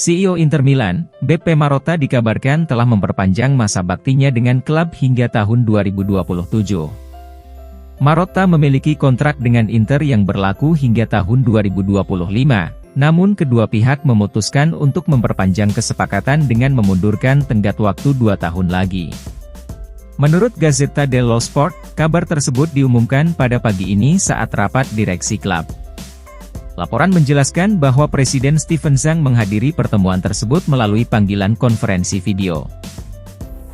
CEO Inter Milan, Beppe Marotta dikabarkan telah memperpanjang masa baktinya dengan klub hingga tahun 2027. Marotta memiliki kontrak dengan Inter yang berlaku hingga tahun 2025, namun kedua pihak memutuskan untuk memperpanjang kesepakatan dengan memundurkan tenggat waktu 2 tahun lagi. Menurut Gazzetta dello Sport, kabar tersebut diumumkan pada pagi ini saat rapat direksi klub. Laporan menjelaskan bahwa Presiden Steven Zhang menghadiri pertemuan tersebut melalui panggilan konferensi video.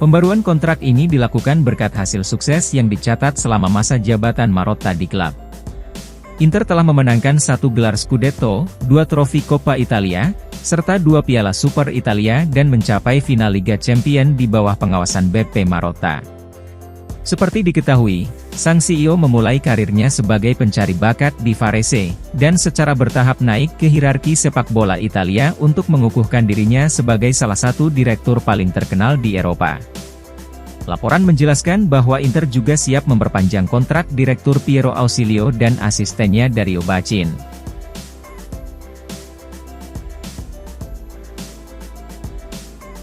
Pembaruan kontrak ini dilakukan berkat hasil sukses yang dicatat selama masa jabatan Marotta di klub. Inter telah memenangkan 1 gelar Scudetto, 2 trofi Coppa Italia, serta 2 piala Super Italia dan mencapai final Liga Champions di bawah pengawasan Beppe Marotta. Seperti diketahui, sang CEO memulai karirnya sebagai pencari bakat di Varese, dan secara bertahap naik ke hierarki sepak bola Italia untuk mengukuhkan dirinya sebagai salah satu direktur paling terkenal di Eropa. Laporan menjelaskan bahwa Inter juga siap memperpanjang kontrak Direktur Piero Ausilio dan asistennya Dario Bacin.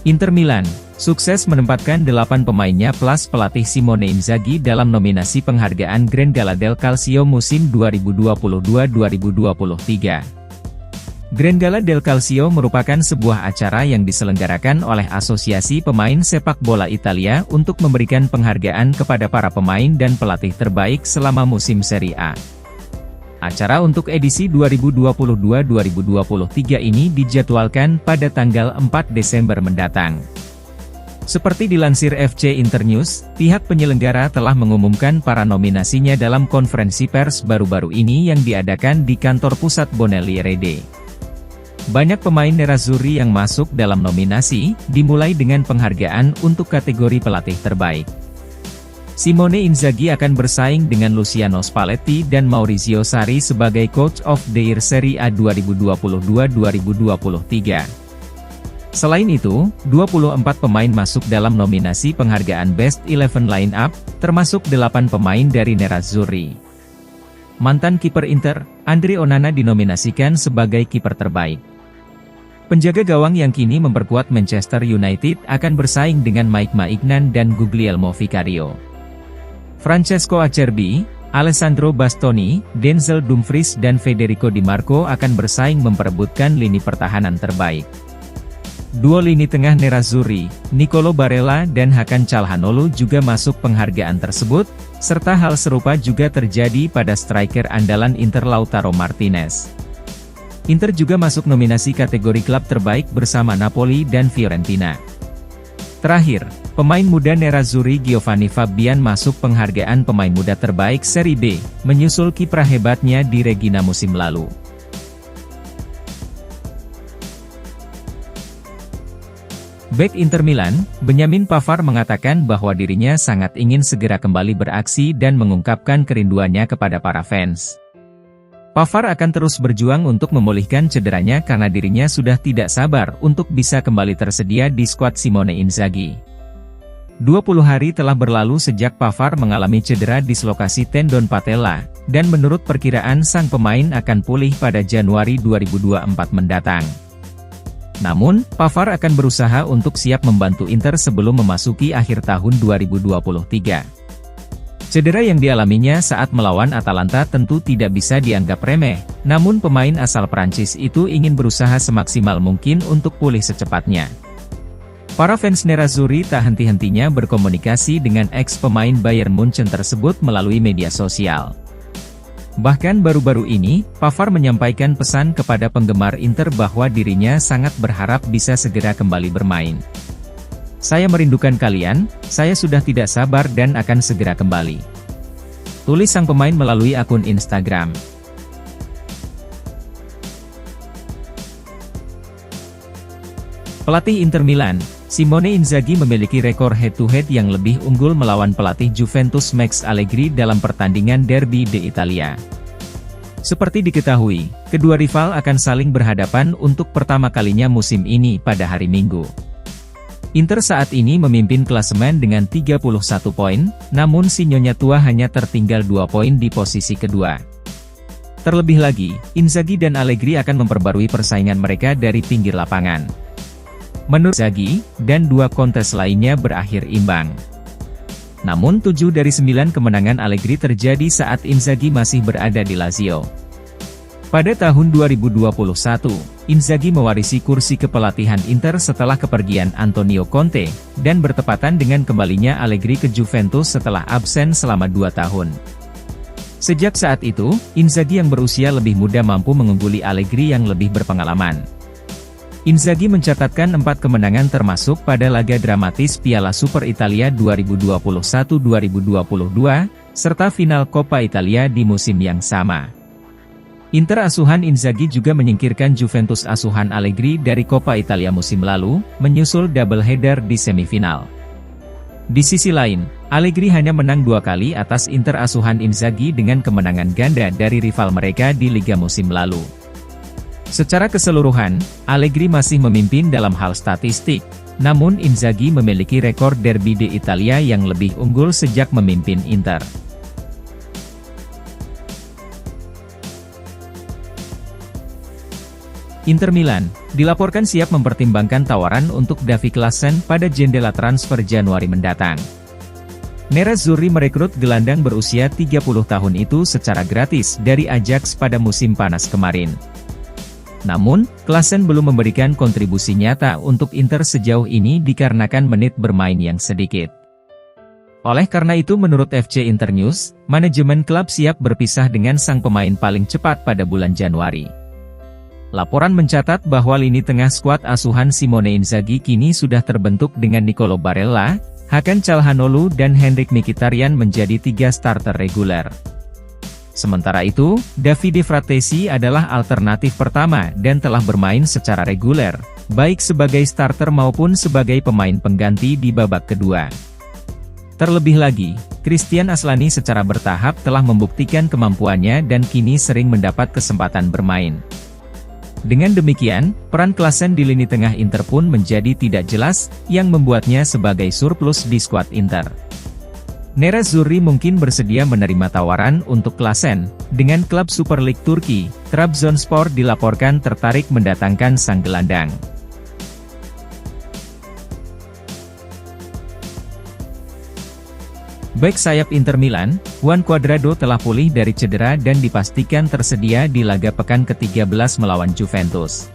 Inter Milan sukses menempatkan 8 pemainnya plus pelatih Simone Inzaghi dalam nominasi penghargaan Grand Gala del Calcio musim 2022-2023. Grand Gala del Calcio merupakan sebuah acara yang diselenggarakan oleh Asosiasi Pemain Sepak Bola Italia untuk memberikan penghargaan kepada para pemain dan pelatih terbaik selama musim Serie A. Acara untuk edisi 2022-2023 ini dijadwalkan pada tanggal 4 Desember mendatang. Seperti dilansir FC Internews, pihak penyelenggara telah mengumumkan para nominasinya dalam konferensi pers baru-baru ini yang diadakan di kantor pusat Bonelli Rede. Banyak pemain nerazzurri yang masuk dalam nominasi, dimulai dengan penghargaan untuk kategori pelatih terbaik. Simone Inzaghi akan bersaing dengan Luciano Spalletti dan Maurizio Sarri sebagai Coach of the Year Serie A 2022-2023. Selain itu, 24 pemain masuk dalam nominasi penghargaan Best 11 Lineup, termasuk 8 pemain dari nerazzurri. Mantan kiper Inter, Andre Onana dinominasikan sebagai kiper terbaik. Penjaga gawang yang kini memperkuat Manchester United akan bersaing dengan Mike Maignan dan Guglielmo Vicario. Francesco Acerbi, Alessandro Bastoni, Denzel Dumfries dan Federico Di Marco akan bersaing memperebutkan lini pertahanan terbaik. Duo lini tengah nerazzurri, Nicolo Barella dan Hakan Calhanoglu juga masuk penghargaan tersebut, serta hal serupa juga terjadi pada striker andalan Inter Lautaro Martinez. Inter juga masuk nominasi kategori klub terbaik bersama Napoli dan Fiorentina. Terakhir, pemain muda nerazzurri Giovanni Fabian masuk penghargaan pemain muda terbaik Serie B, menyusul kiprah hebatnya di Regina musim lalu. Bek Inter Milan, Benjamin Pavard mengatakan bahwa dirinya sangat ingin segera kembali beraksi dan mengungkapkan kerinduannya kepada para fans. Pavard akan terus berjuang untuk memulihkan cederanya karena dirinya sudah tidak sabar untuk bisa kembali tersedia di skuad Simone Inzaghi. 20 hari telah berlalu sejak Pavard mengalami cedera dislokasi tendon patella, dan menurut perkiraan sang pemain akan pulih pada Januari 2024 mendatang. Namun, Pavard akan berusaha untuk siap membantu Inter sebelum memasuki akhir tahun 2023. Cedera yang dialaminya saat melawan Atalanta tentu tidak bisa dianggap remeh, namun pemain asal Prancis itu ingin berusaha semaksimal mungkin untuk pulih secepatnya. Para fans nerazzurri tak henti-hentinya berkomunikasi dengan ex-pemain Bayern Munchen tersebut melalui media sosial. Bahkan baru-baru ini, Pavard menyampaikan pesan kepada penggemar Inter bahwa dirinya sangat berharap bisa segera kembali bermain. "Saya merindukan kalian, saya sudah tidak sabar dan akan segera kembali," tulis sang pemain melalui akun Instagram. Pelatih Inter Milan, Simone Inzaghi memiliki rekor head-to-head yang lebih unggul melawan pelatih Juventus Max Allegri dalam pertandingan Derby d'Italia. Seperti diketahui, kedua rival akan saling berhadapan untuk pertama kalinya musim ini pada hari Minggu. Inter saat ini memimpin klasemen dengan 31 poin, namun si Nyonya Tua hanya tertinggal 2 poin di posisi kedua. Terlebih lagi, Inzaghi dan Allegri akan memperbarui persaingan mereka dari pinggir lapangan. Menurut Inzaghi, dan dua kontes lainnya berakhir imbang. Namun 7 dari 9 kemenangan Allegri terjadi saat Inzaghi masih berada di Lazio. Pada tahun 2021, Inzaghi mewarisi kursi kepelatihan Inter setelah kepergian Antonio Conte, dan bertepatan dengan kembalinya Allegri ke Juventus setelah absen selama 2 tahun. Sejak saat itu, Inzaghi yang berusia lebih muda mampu mengungguli Allegri yang lebih berpengalaman. Inzaghi mencatatkan 4 kemenangan termasuk pada laga dramatis Piala Super Italia 2021-2022, serta final Coppa Italia di musim yang sama. Inter asuhan Inzaghi juga menyingkirkan Juventus asuhan Allegri dari Coppa Italia musim lalu, menyusul double header di semifinal. Di sisi lain, Allegri hanya menang 2 kali atas Inter asuhan Inzaghi dengan kemenangan ganda dari rival mereka di Liga musim lalu. Secara keseluruhan, Allegri masih memimpin dalam hal statistik, namun Inzaghi memiliki rekor derby di Italia yang lebih unggul sejak memimpin Inter. Inter Milan dilaporkan siap mempertimbangkan tawaran untuk Davy Klaassen pada jendela transfer Januari mendatang. Nerazzurri merekrut gelandang berusia 30 tahun itu secara gratis dari Ajax pada musim panas kemarin. Namun, Klaassen belum memberikan kontribusi nyata untuk Inter sejauh ini dikarenakan menit bermain yang sedikit. Oleh karena itu menurut FC Internews, manajemen klub siap berpisah dengan sang pemain paling cepat pada bulan Januari. Laporan mencatat bahwa lini tengah skuad asuhan Simone Inzaghi kini sudah terbentuk dengan Nicolo Barella, Hakan Calhanoglu dan Henrikh Mkhitaryan menjadi 3 starter reguler. Sementara itu, Davide Fratesi adalah alternatif pertama dan telah bermain secara reguler, baik sebagai starter maupun sebagai pemain pengganti di babak kedua. Terlebih lagi, Christian Aslani secara bertahap telah membuktikan kemampuannya dan kini sering mendapat kesempatan bermain. Dengan demikian, peran Klaassen di lini tengah Inter pun menjadi tidak jelas, yang membuatnya sebagai surplus di skuad Inter. Nerazzurri mungkin bersedia menerima tawaran untuk Klaassen, dengan klub Super League Turki, Trabzonspor dilaporkan tertarik mendatangkan sang gelandang. Bek sayap Inter Milan, Juan Cuadrado telah pulih dari cedera dan dipastikan tersedia di laga pekan ke-13 melawan Juventus.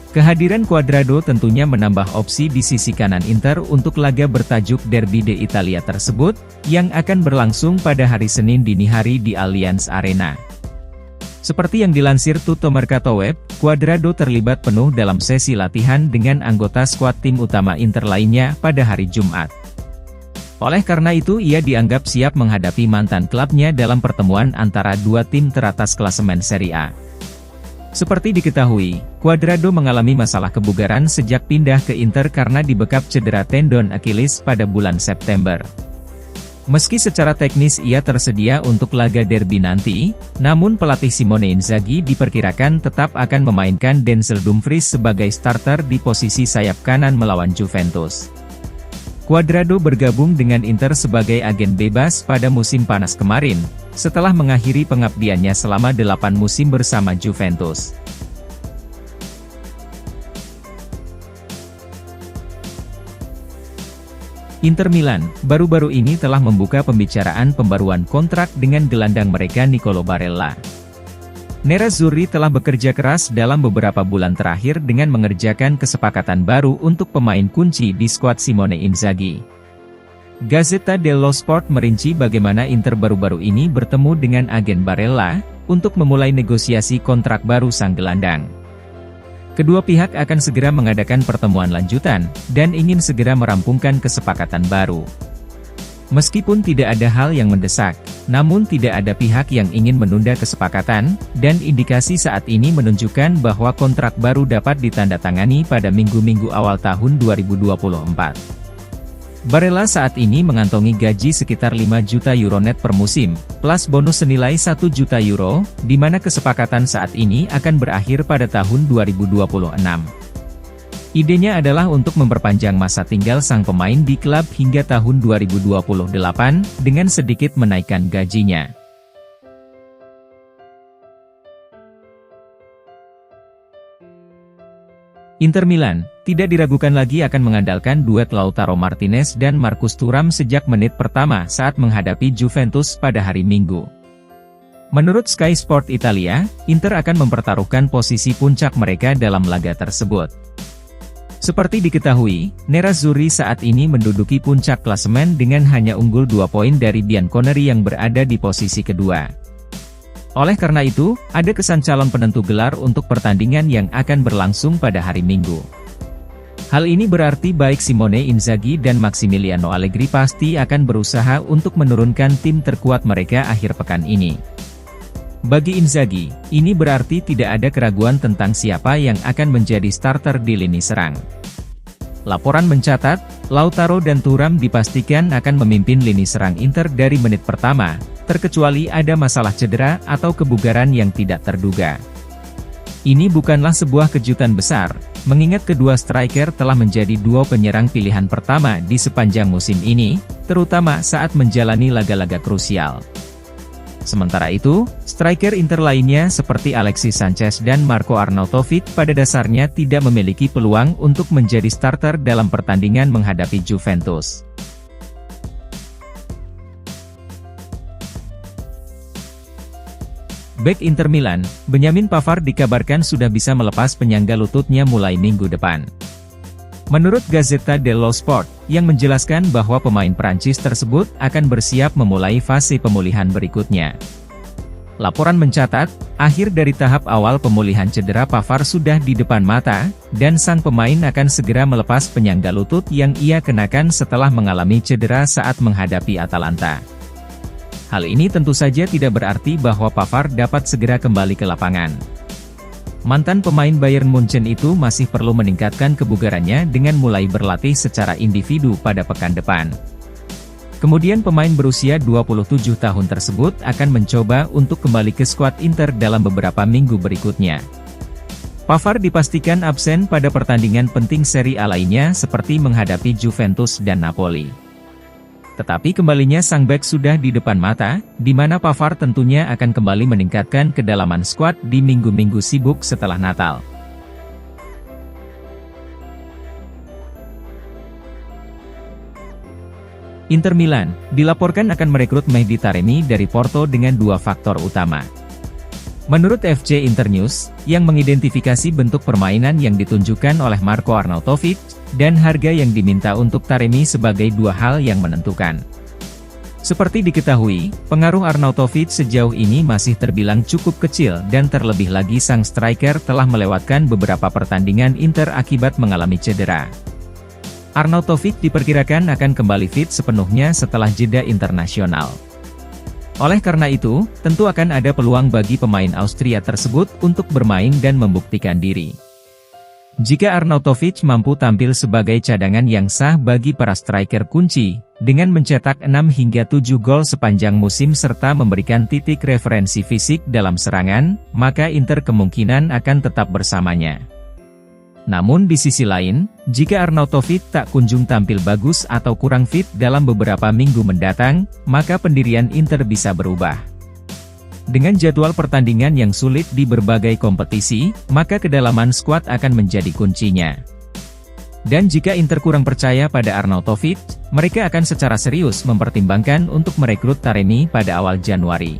Kehadiran Cuadrado tentunya menambah opsi di sisi kanan Inter untuk laga bertajuk Derby de Italia tersebut, yang akan berlangsung pada hari Senin dini hari di Allianz Arena. Seperti yang dilansir Tutto Mercato Web, Cuadrado terlibat penuh dalam sesi latihan dengan anggota skuad tim utama Inter lainnya pada hari Jumat. Oleh karena itu ia dianggap siap menghadapi mantan klubnya dalam pertemuan antara dua tim teratas klasemen Serie A. Seperti diketahui, Cuadrado mengalami masalah kebugaran sejak pindah ke Inter karena dibekap cedera tendon Achilles pada bulan September. Meski secara teknis ia tersedia untuk laga derby nanti, namun pelatih Simone Inzaghi diperkirakan tetap akan memainkan Denzel Dumfries sebagai starter di posisi sayap kanan melawan Juventus. Cuadrado bergabung dengan Inter sebagai agen bebas pada musim panas kemarin, setelah mengakhiri pengabdiannya selama 8 musim bersama Juventus. Inter Milan, baru-baru ini telah membuka pembicaraan pembaruan kontrak dengan gelandang mereka Nicolo Barella. Nerazzurri telah bekerja keras dalam beberapa bulan terakhir dengan mengerjakan kesepakatan baru untuk pemain kunci di skuad Simone Inzaghi. Gazzetta dello Sport merinci bagaimana Inter baru-baru ini bertemu dengan agen Barella, untuk memulai negosiasi kontrak baru sang gelandang. Kedua pihak akan segera mengadakan pertemuan lanjutan, dan ingin segera merampungkan kesepakatan baru. Meskipun tidak ada hal yang mendesak, namun tidak ada pihak yang ingin menunda kesepakatan, dan indikasi saat ini menunjukkan bahwa kontrak baru dapat ditandatangani pada minggu-minggu awal tahun 2024. Barella saat ini mengantongi gaji sekitar 5 juta euro net per musim, plus bonus senilai 1 juta euro, di mana kesepakatan saat ini akan berakhir pada tahun 2026. Idenya adalah untuk memperpanjang masa tinggal sang pemain di klub hingga tahun 2028, dengan sedikit menaikkan gajinya. Inter Milan tidak diragukan lagi akan mengandalkan duet Lautaro Martinez dan Marcus Thuram sejak menit pertama saat menghadapi Juventus pada hari Minggu. Menurut Sky Sport Italia, Inter akan mempertaruhkan posisi puncak mereka dalam laga tersebut. Seperti diketahui, Nerazzurri saat ini menduduki puncak klasemen dengan hanya unggul 2 poin dari Bianconeri yang berada di posisi kedua. Oleh karena itu, ada kesan calon penentu gelar untuk pertandingan yang akan berlangsung pada hari Minggu. Hal ini berarti baik Simone Inzaghi dan Massimiliano Allegri pasti akan berusaha untuk menurunkan tim terkuat mereka akhir pekan ini. Bagi Inzaghi, ini berarti tidak ada keraguan tentang siapa yang akan menjadi starter di lini serang. Laporan mencatat, Lautaro dan Thuram dipastikan akan memimpin lini serang Inter dari menit pertama, terkecuali ada masalah cedera atau kebugaran yang tidak terduga. Ini bukanlah sebuah kejutan besar, mengingat kedua striker telah menjadi duo penyerang pilihan pertama di sepanjang musim ini, terutama saat menjalani laga-laga krusial. Sementara itu, striker Inter lainnya seperti Alexis Sanchez dan Marco Arnautovic pada dasarnya tidak memiliki peluang untuk menjadi starter dalam pertandingan menghadapi Juventus. Bek Inter Milan, Benjamin Pavard dikabarkan sudah bisa melepas penyangga lututnya mulai minggu depan. Menurut Gazzetta dello Sport, yang menjelaskan bahwa pemain Prancis tersebut akan bersiap memulai fase pemulihan berikutnya. Laporan mencatat, akhir dari tahap awal pemulihan cedera Pavard sudah di depan mata, dan sang pemain akan segera melepas penyangga lutut yang ia kenakan setelah mengalami cedera saat menghadapi Atalanta. Hal ini tentu saja tidak berarti bahwa Pavard dapat segera kembali ke lapangan. Mantan pemain Bayern Munchen itu masih perlu meningkatkan kebugarannya dengan mulai berlatih secara individu pada pekan depan. Kemudian pemain berusia 27 tahun tersebut akan mencoba untuk kembali ke skuad Inter dalam beberapa minggu berikutnya. Pavard dipastikan absen pada pertandingan penting Serie A lainnya seperti menghadapi Juventus dan Napoli. Tetapi kembalinya sang bek sudah di depan mata, di mana Pavard tentunya akan kembali meningkatkan kedalaman skuad di minggu-minggu sibuk setelah Natal. Inter Milan dilaporkan akan merekrut Mehdi Taremi dari Porto dengan dua faktor utama. Menurut FC Internews, yang mengidentifikasi bentuk permainan yang ditunjukkan oleh Marco Arnautovic, dan harga yang diminta untuk Taremi sebagai dua hal yang menentukan. Seperti diketahui, pengaruh Arnautovic sejauh ini masih terbilang cukup kecil dan terlebih lagi sang striker telah melewatkan beberapa pertandingan Inter akibat mengalami cedera. Arnautovic diperkirakan akan kembali fit sepenuhnya setelah jeda internasional. Oleh karena itu, tentu akan ada peluang bagi pemain Austria tersebut untuk bermain dan membuktikan diri. Jika Arnautovic mampu tampil sebagai cadangan yang sah bagi para striker kunci, dengan mencetak 6 hingga 7 gol sepanjang musim serta memberikan titik referensi fisik dalam serangan, maka Inter kemungkinan akan tetap bersamanya. Namun di sisi lain, jika Arnautovic tak kunjung tampil bagus atau kurang fit dalam beberapa minggu mendatang, maka pendirian Inter bisa berubah. Dengan jadwal pertandingan yang sulit di berbagai kompetisi, maka kedalaman skuad akan menjadi kuncinya. Dan jika Inter kurang percaya pada Arnautovic, mereka akan secara serius mempertimbangkan untuk merekrut Taremi pada awal Januari.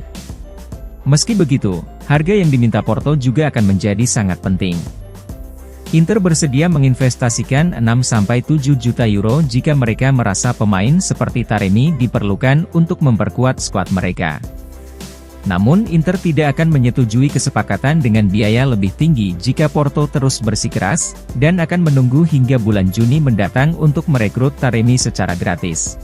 Meski begitu, harga yang diminta Porto juga akan menjadi sangat penting. Inter bersedia menginvestasikan 6-7 juta euro jika mereka merasa pemain seperti Taremi diperlukan untuk memperkuat skuad mereka. Namun Inter tidak akan menyetujui kesepakatan dengan biaya lebih tinggi jika Porto terus bersikeras, dan akan menunggu hingga bulan Juni mendatang untuk merekrut Taremi secara gratis.